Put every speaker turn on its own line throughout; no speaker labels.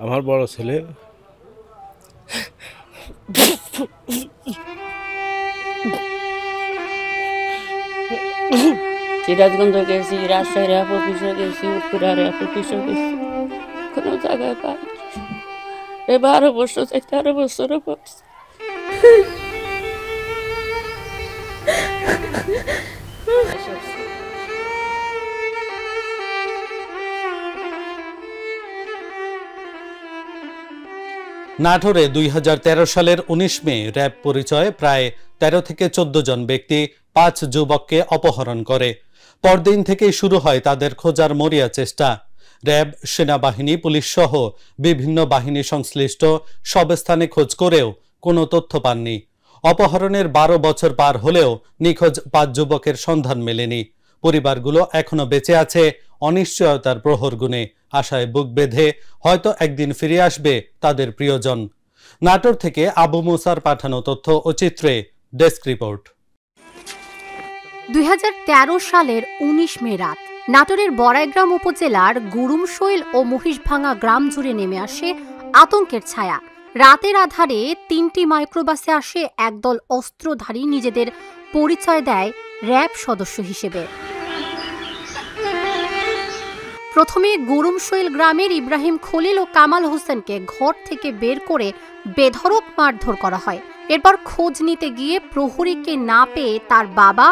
আমার বড় ছেলে
সিরাজগঞ্জ গেছি, রাজশাহী র্যাব অফিসে গেছি, উত্তরা র্যাব অফিসে গেছি, কোনো জায়গায় পাই। 12 বছর 13 বছরও পড়ছে।
নাটোরে 2013 সালের 19 মে র্যাব পরিচয়ে প্রায় 13 থেকে 14 জন ব্যক্তি 5 যুবককে অপহরণ করে। পরদিন থেকেই শুরু হয় তাদের খোঁজার মরিয়া চেষ্টা। র্যাব, সেনাবাহিনী, পুলিশ সহ বিভিন্ন বাহিনী সংশ্লিষ্ট সব স্থানে খোঁজ করেও কোনো তথ্য পাননি। অপহরণের 12 বছর পার হলেও নিখোঁজ 5 যুবকের সন্ধান মেলেনি। পরিবারগুলো এখনো বেঁচে আছে অনিশ্চয়তার প্রহর গুণে, আশায় বুক বেঁধে হয়তো একদিন ফিরে আসবে তাদের প্রিয়জন। নাটোর থেকে আবু মুসার পাঠানো তথ্য ও চিত্রে ডেস্ক রিপোর্ট।
2013 সালের 19 মে রাত নাটোরের বড়াইগ্রাম উপজেলার গুরুমশৈল ও মহিষভাঙ্গা গ্রাম জুড়ে নেমে আসে আতঙ্কের ছায়া। রাতের আধারে 3টি মাইক্রোবাসে আসে একদল অস্ত্রধারী, নিজেদের পরিচয় দেয় র্যাব সদস্য হিসেবে। প্রথমে গুরুমশৈল গ্রামের ইব্রাহিম খলিল ও কামাল হোসেনকে ঘর থেকে বের করে বেধড়ক মারধর করা হয়। এরপর খোঁজ নিতে গিয়ে প্রহরীকে না পেয়ে তার বাবা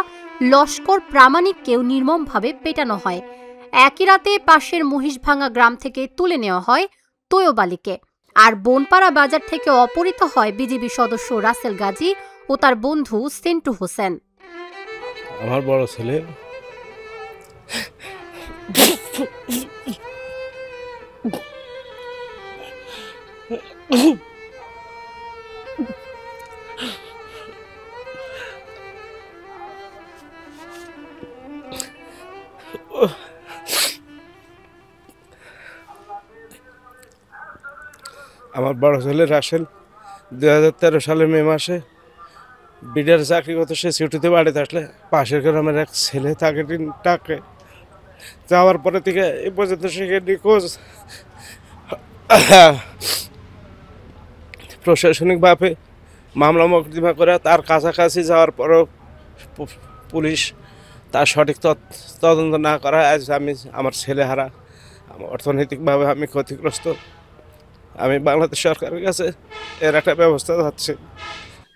লস্কর প্রামাণিককেও নির্মমভাবে পেটানো হয়। একই রাতে পাশের মহিষভাঙ্গা গ্রাম থেকে তুলে নেওয়া হয় তৈয়ব আলীকে। আর বনপাড়া বাজার থেকে অপহৃত হয় বিজিবি সদস্য রাসেল গাজী ও তার বন্ধু সেন্টু হোসেন।
আমার বড় ছেলে রাসেল 2013 সালের মে মাসে বিডিআর চাকরি করতে সে ছুটিতে বাড়িতে আসলে পাশের গ্রামের এক ছেলে তাকে ডাকে। যাওয়ার পরে থেকে এ পর্যন্ত সে নিখোঁজ। প্রশাসনিকভাবে মামলা মোকদ্দমা করে তার কাছাকাছি যাওয়ার পরও পুলিশ তার সঠিক তদন্ত না করা। আজ আমি আমার ছেলেহারা, অর্থনৈতিকভাবে আমি ক্ষতিগ্রস্ত। আমি বাংলাদেশ সরকারের কাছে এর একটা ব্যবস্থা হচ্ছে।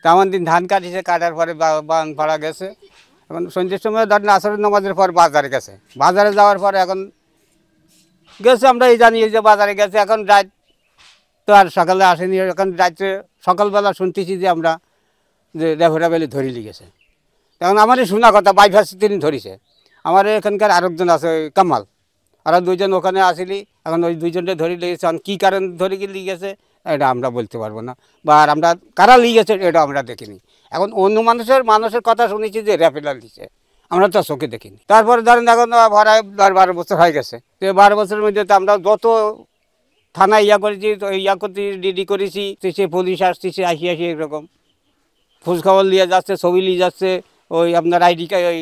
তেমন দিন ধান কাটিছে, কাটার পরে বান পাড়া গেছে। এখন সন্ধ্যের সময় ধরেন আসরের নামাজের পর বাজারে গেছে। বাজারে যাওয়ার পরে এখন গেছে, আমরা এই জানি যে বাজারে গেছে। এখন রাত তো আর সকালে আসেনি। এখন রাত্রে সকালবেলা শুনতেছি যে আমরা যে রেফারেবেলি ধরে লিখেছে। এখন আমারই শোনা কথা, বাইপাস তিনি ধরিছে। আমার এখানকার আরেকজন আছে ওই কামাল, আর 2 জন ওখানে আসিলি। এখন ওই 2 জনকে ধরে লিখেছে। কি কারণ ধরে কি লিখেছে এটা আমরা বলতে পারবো না, বা আর আমরা কারা লিখেছে এটা আমরা দেখিনি। এখন অন্য মানুষের কথা শুনেছি যে রেফারেল দিচ্ছে, আমরা তো চোখে দেখিনি। তারপরে ধরেন এখন ভাড়ায় 12 বছর হয়ে গেছে। তো 12 বছরের মধ্যে তো আমরা যত থানায় করেছি, করতে ডিডি করেছি, সে পুলিশ আসতেছে আসি এরকম খোঁজখবর নিয়ে যাচ্ছে, ছবি নিয়ে যাচ্ছে। ওই আপনার আইডি ওই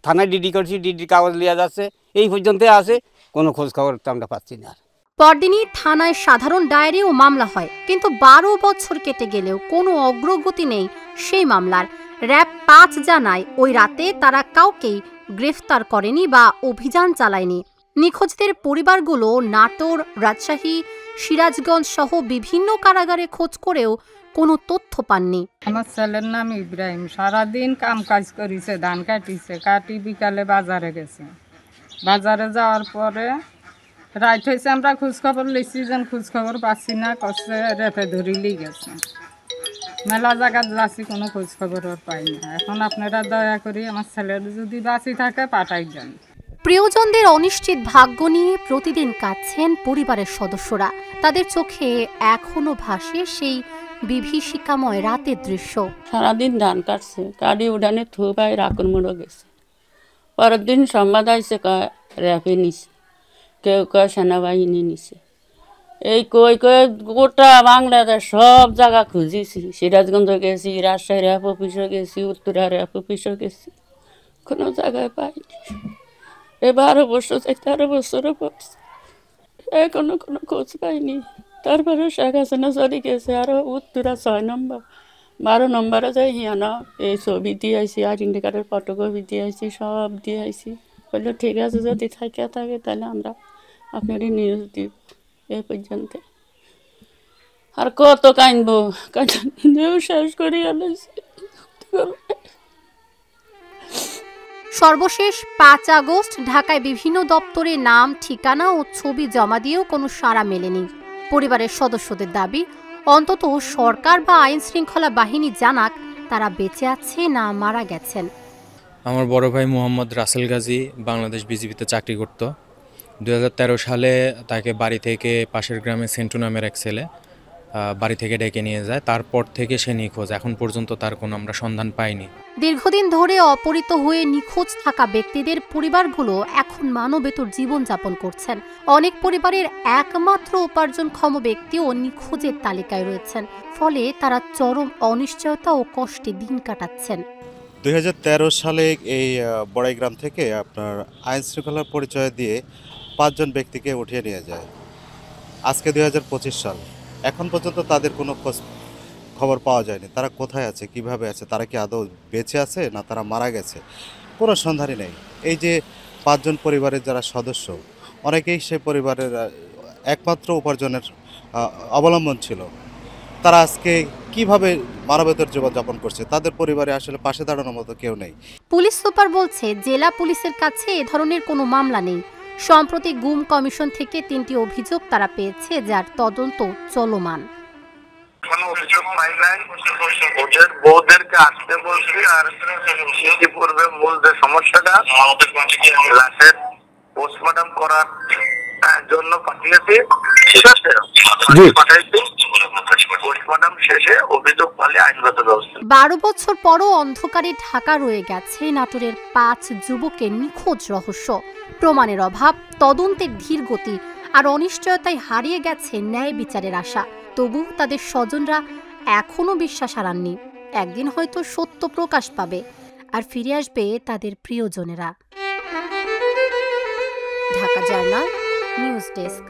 থানায় ডিডি করেছি, ডিডি কাগজ নিয়ে যাচ্ছে। এই পর্যন্ত আছে, কোনো খোঁজখবর তো আমরা পাচ্ছি না।
পরদিনই থানায় সাধারণ ডায়েরি ও মামলা হয়, কিন্তু 12 বছর কেটে গেলেও কোনো অগ্রগতি নেই সেই মামলার। র্যাব 5 জানায় ওই রাতে তারা কাউকেই গ্রেফতার করেনি বা অভিযান চালায়নি। নিখোঁজদের পরিবারগুলো নাটোর, রাজশাহী, সিরাজগঞ্জ সহ বিভিন্ন কারাগারে খোঁজ করেও কোনো তথ্য পাননি।
আমার ছেলের নাম ইব্রাহিম, সারাদিন কাম কাজ করেছে, ধান কাটি বিকালে বাজারে গেছে। বাজারে যাওয়ার পরে রাত হয়েছে, আমরা খোঁজখবর লিখছি, যেন খোঁজখবর পাচ্ছি না, কষ্টে রেপে ধরিলি গেছে। মেলা জায়গায় যাচ্ছি, কোনো খোঁজখবর পাই না। এখন আপনারা দয়া করি আমার ছেলের যদি বাঁচি থাকে পাঠাই দেন।
প্রিয়জনদের অনিশ্চিত ভাগ্য নিয়ে প্রতিদিন কাটছেন পরিবারের সদস্যরা। তাদের চোখে এখনো ভাসে সেই বিভীষিকাময় রাতের দৃশ্য।
সারাদিন ধান কাটছে, কাটি উঠানে থু পাই রাকুর মুড়ো গেছে। পরের দিন সংবাদ আইসে র্যাপে নিছে, কেউ কয় সেনাবাহিনী নিছে। এই কই গোটা বাংলাদেশ সব জায়গা খুঁজেছি। সিরাজগঞ্জ গেছি, রাজশাহী র্যাব অফিসে গেছি, উত্তরা র্যাব অফিসে গেছি, কোনো জায়গায় পাইনি। 12 বছর 13 বছরও পড়ছে। এখনো কোনো খোঁজ পাইনি। তারপরে শেখ হাসিনা চলে গেছে, আরও উত্তরা 6 নম্বর 12 নম্বরে যাই হিয়ানো এই ছবি দিয়ে আইসি, আইডেন্টি কার্ডের ফটোকপি দিয়ে আইসি, সব দিয়ে আইসি। বললো ঠিক আছে, যদি থাকে তাহলে আমরা আপনার নিউজ দিব। এই পর্যন্ত আর কত কাঁদবো, কাঁদিয়েও শেষ করি আলাইছি।
সর্বশেষ 5 আগস্ট ঢাকায় বিভিন্ন দপ্তরে নাম, ঠিকানা ও ছবি জমা দিয়েও কোনো সাড়া মেলেনি। পরিবারের সদস্যদের দাবি, অন্তত সরকার বা আইন শৃঙ্খলা বাহিনী জানাক তারা বেঁচে আছে না মারা গেছেন।
আমার বড় ভাই মোহাম্মদ রাসেল গাজী বাংলাদেশ বিজিবিতে চাকরি করত। 2013 সালে তাকে বাড়ি থেকে পাশের গ্রামে সেন্টু নামের এক ছেলে বাড়ি থেকে ডেকে নিয়ে যায়। তারপর থেকে সে নিখোঁজ। এখন পর্যন্ত তার কোনো আমরা সন্ধান পাইনি।
দীর্ঘদিন ধরে অপহৃত হয়ে নিখোঁজ থাকা ব্যক্তিদের পরিবারগুলো এখন মানবেতর জীবনযাপন করছেন। অনেক পরিবারের একমাত্র উপার্জনক্ষম ব্যক্তিও নিখোঁজের তালিকায় রয়েছেন। ফলে তারা চরম অনিশ্চয়তা ও কষ্টে দিন কাটাচ্ছেন।
2013 সালে এই বড়াইগ্রাম থেকে আপনার আইন শৃঙ্খলার পরিচয় দিয়ে 5 জন ব্যক্তিকে উঠিয়ে নিয়ে যায়। আজকে 2025 সাল, এখন পর্যন্ত তাদের কোনো খবর পাওয়া যায়নি। তারা কোথায় আছে, কিভাবে আছে, তারা কি আদৌ বেঁচে আছে না তারা মারা গেছে, কোনো সন্ধানই নেই। এই যে 5 জন পরিবারের যারা সদস্য, অনেকেই সেই পরিবারের একমাত্র উপার্জনের অবলম্বন ছিল। তারা আজকে কিভাবে মানবেতর জীবনযাপন করছে, তাদের পরিবারে আসলে পাশে দাঁড়ানোর মতো কেউ নেই।
পুলিশ সুপার বলছে, জেলা পুলিশের কাছে এ ধরনের কোনো মামলা নেই। সম্প্রতি গুম কমিশন থেকে 3টি অভিযোগ তারা পেয়েছে, যার তদন্ত চলমান।
ওদের বউদেরকে আসতে বলছি, আর ইতিপূর্বে মূল যে সমস্যাটা লাশের পোস্টমর্টম করার জন্য পাঠিয়েছি, ঠিক আছে, পাঠাইছি। পোস্টমর্টম শেষে অভিযোগ পালে আইনগত ব্যবস্থা।
12 বছর পরও অন্ধকারে ঢাকা রয়ে গেছে নাটোরের 5 যুবকের নিখোঁজ রহস্য। প্রমাণের অভাব, তদন্তের ধীর গতি আর অনিশ্চয়তায় হারিয়ে গেছে ন্যায় বিচারের আশা। তবু তাদের স্বজনরা এখনো বিশ্বাস হারাননি, একদিন হয়তো সত্য প্রকাশ পাবে আর ফিরে আসবে তাদের প্রিয়জনেরা। Dhaka journal news desk.